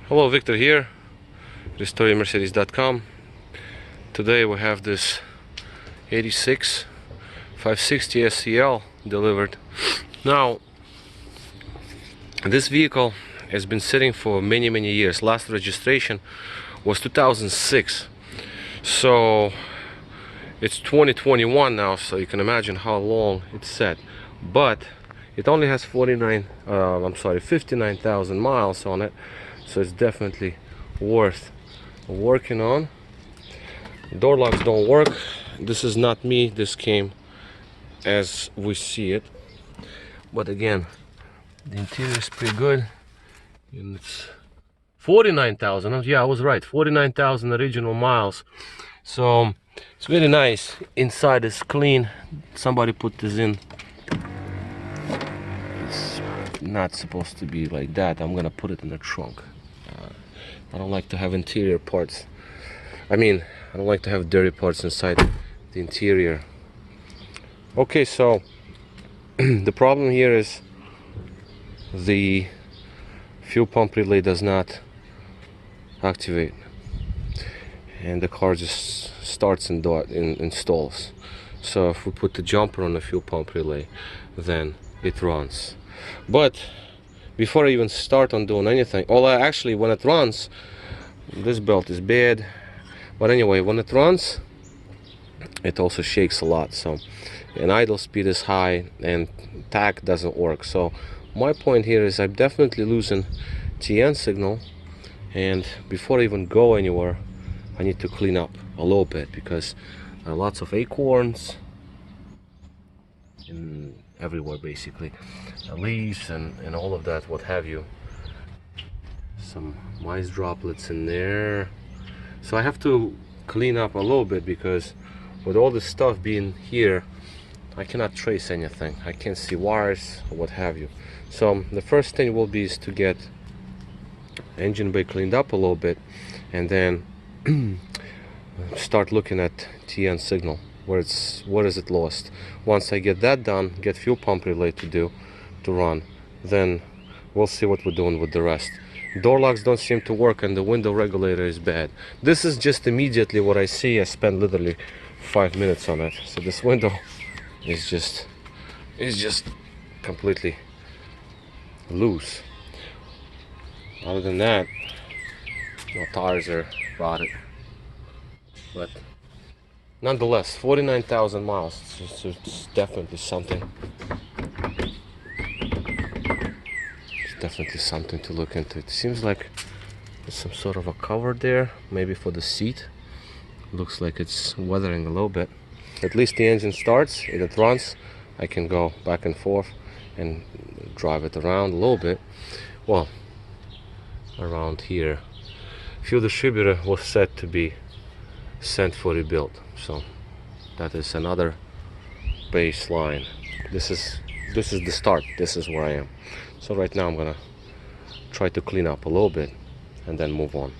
Hello, Victor here, RestoreMercedes.com. Today we have this 86 560 SEL delivered. Now, this vehicle has been sitting for many years. Last registration was 2006, so it's 2021 now, so you can imagine how long it's sat. But it only has 59,000 miles on it, so it's definitely worth working on. Door locks don't work. This is not me, this came as we see it, but again, the interior is pretty good, and it's 49,000. Yeah, I was right, 49,000 original miles, so it's really nice. Inside is clean. Somebody put this in. It's not supposed to be like that. I'm gonna put it in the trunk. I don't like to have interior parts. I don't like to have dirty parts inside the interior. Okay, so the problem here is the fuel pump relay does not activate, and the car just starts and installs. So if we put the jumper on the fuel pump relay, then it runs. But before I even start on doing anything, actually when it runs, this belt is bad, but anyway, when it runs, it also shakes a lot. So, and idle speed is high, and tach doesn't work. So my point here is I'm definitely losing TN signal, and before I even go anywhere, I need to clean up a little bit, because there are lots of acorns everywhere, basically, leaves and all of that, what have you. Some mice droplets in there, so I have to clean up a little bit, because with all this stuff being here, I cannot trace anything. I can't see wires or what have you. So the first thing will be is to get engine bay cleaned up a little bit, and then start looking at TN signal. Where is it lost? Once I get that done, get fuel pump relay to run, then we'll see what we're doing with the rest. Door locks don't seem to work, and the window regulator is bad. This is just immediately what I see. I spent literally 5 minutes on it. So this window is just completely loose. Other than that, no tires are rotted. But nonetheless, 49,000 miles. It's definitely something. It's definitely something to look into. It seems like there's some sort of a cover there, maybe for the seat. Looks like it's weathering a little bit. At least the engine starts, it runs. I can go back and forth and drive it around a little bit. Well, around here. Fuel distributor was set to be sent for rebuild, so that is another baseline. This is the start. This is where I am. So right now I'm gonna try to clean up a little bit and then move on.